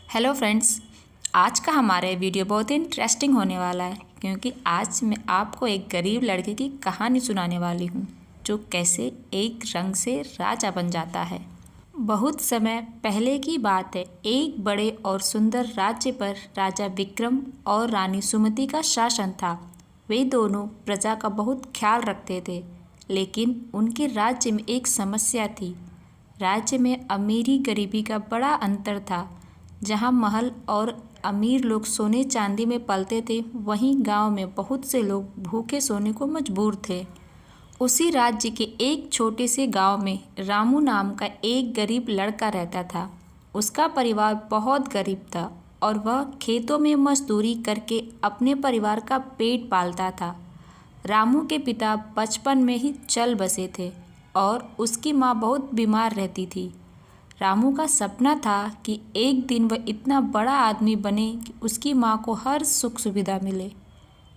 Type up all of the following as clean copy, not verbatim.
Hello friends, आज का हमारा वीडियो बहुत ही इंटरेस्टिंग होने वाला है क्योंकि आज मैं आपको एक गरीब लड़के की कहानी सुनाने वाली हूँ जो कैसे एक रंग से राजा बन जाता है। बहुत समय पहले की बात है, एक बड़े और सुंदर राज्य पर राजा विक्रम और रानी सुमति का शासन था। वे दोनों प्रजा का बहुत ख्याल रखते थे, लेकिन उनके राज्य में एक समस्या थी। राज्य में अमीरी गरीबी का बड़ा अंतर था। जहाँ महल और अमीर लोग सोने चांदी में पलते थे, वहीं गांव में बहुत से लोग भूखे सोने को मजबूर थे। उसी राज्य के एक छोटे से गांव में रामू नाम का एक गरीब लड़का रहता था। उसका परिवार बहुत गरीब था और वह खेतों में मजदूरी करके अपने परिवार का पेट पालता था। रामू के पिता बचपन में ही चल बसे थे और उसकी माँ बहुत बीमार रहती थी। रामू का सपना था कि एक दिन वह इतना बड़ा आदमी बने कि उसकी माँ को हर सुख सुविधा मिले।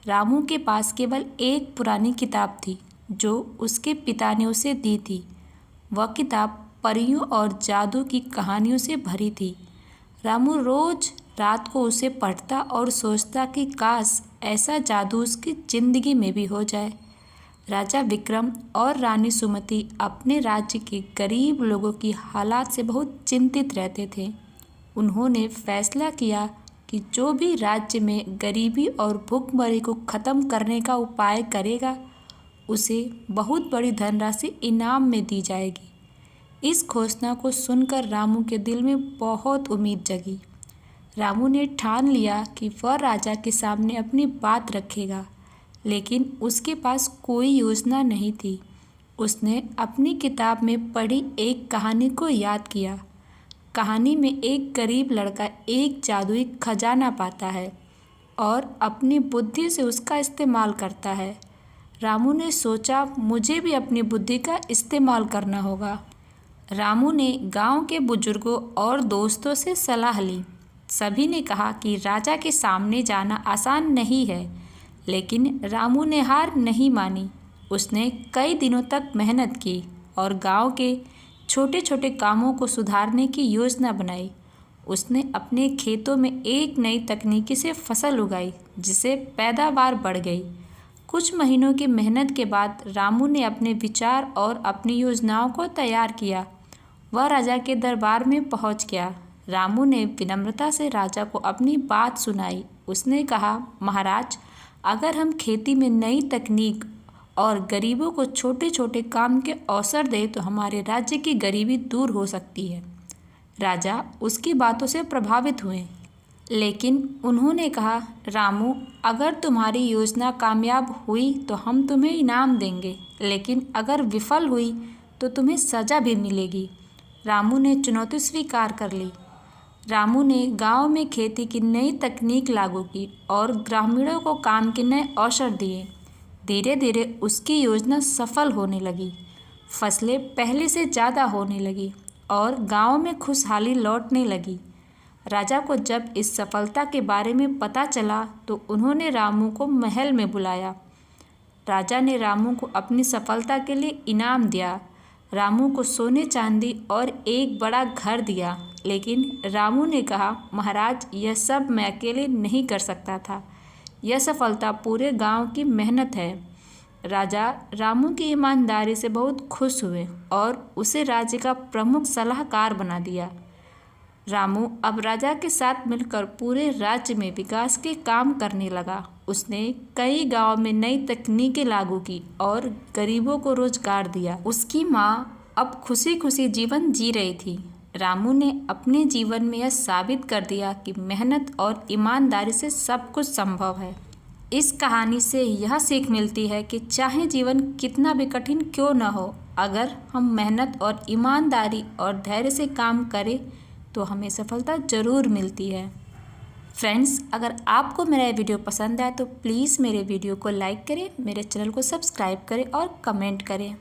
रामू के पास केवल एक पुरानी किताब थी जो उसके पिता ने उसे दी थी। वह किताब परियों और जादू की कहानियों से भरी थी। रामू रोज रात को उसे पढ़ता और सोचता कि काश ऐसा जादू उसकी जिंदगी में भी हो जाए। राजा विक्रम और रानी सुमति अपने राज्य के गरीब लोगों की हालात से बहुत चिंतित रहते थे। उन्होंने फैसला किया कि जो भी राज्य में गरीबी और भूखमरी को ख़त्म करने का उपाय करेगा, उसे बहुत बड़ी धनराशि इनाम में दी जाएगी। इस घोषणा को सुनकर रामू के दिल में बहुत उम्मीद जगी। रामू ने ठान लिया कि वह राजा के सामने अपनी बात रखेगा, लेकिन उसके पास कोई योजना नहीं थी। उसने अपनी किताब में पढ़ी एक कहानी को याद किया। कहानी में एक गरीब लड़का एक जादुई खजाना पाता है और अपनी बुद्धि से उसका इस्तेमाल करता है। रामू ने सोचा, मुझे भी अपनी बुद्धि का इस्तेमाल करना होगा। रामू ने गांव के बुजुर्गों और दोस्तों से सलाह ली। सभी ने कहा कि राजा के सामने जाना आसान नहीं है, लेकिन रामू ने हार नहीं मानी। उसने कई दिनों तक मेहनत की और गांव के छोटे छोटे कामों को सुधारने की योजना बनाई। उसने अपने खेतों में एक नई तकनीकी से फसल उगाई, जिससे पैदावार बढ़ गई। कुछ महीनों की मेहनत के बाद रामू ने अपने विचार और अपनी योजनाओं को तैयार किया। वह राजा के दरबार में पहुंच गया। रामू ने विनम्रता से राजा को अपनी बात सुनाई। उसने कहा, महाराज, अगर हम खेती में नई तकनीक और गरीबों को छोटे छोटे काम के अवसर दें तो हमारे राज्य की गरीबी दूर हो सकती है। राजा उसकी बातों से प्रभावित हुए, लेकिन उन्होंने कहा, रामू, अगर तुम्हारी योजना कामयाब हुई तो हम तुम्हें इनाम देंगे, लेकिन अगर विफल हुई तो तुम्हें सज़ा भी मिलेगी। रामू ने चुनौती स्वीकार कर ली। रामू ने गांव में खेती की नई तकनीक लागू की और ग्रामीणों को काम के नए अवसर दिए। धीरे धीरे उसकी योजना सफल होने लगी। फसलें पहले से ज़्यादा होने लगी और गांव में खुशहाली लौटने लगी। राजा को जब इस सफलता के बारे में पता चला तो उन्होंने रामू को महल में बुलाया। राजा ने रामू को अपनी सफलता के लिए इनाम दिया। रामू को सोने चांदी और एक बड़ा घर दिया, लेकिन रामू ने कहा, महाराज, यह सब मैं अकेले नहीं कर सकता था। यह सफलता पूरे गांव की मेहनत है। राजा रामू की ईमानदारी से बहुत खुश हुए और उसे राज्य का प्रमुख सलाहकार बना दिया। रामू अब राजा के साथ मिलकर पूरे राज्य में विकास के काम करने लगा। उसने कई गांव में नई तकनीकें लागू की और गरीबों को रोजगार दिया। उसकी माँ अब खुशी खुशी जीवन जी रही थी। रामू ने अपने जीवन में यह साबित कर दिया कि मेहनत और ईमानदारी से सब कुछ संभव है। इस कहानी से यह सीख मिलती है कि चाहे जीवन कितना भी कठिन क्यों न हो, अगर हम मेहनत और ईमानदारी और धैर्य से काम करें तो हमें सफलता ज़रूर मिलती है। फ्रेंड्स, अगर आपको मेरा ये वीडियो पसंद आए तो प्लीज़ मेरे वीडियो को लाइक करें, मेरे चैनल को सब्सक्राइब करें और कमेंट करें।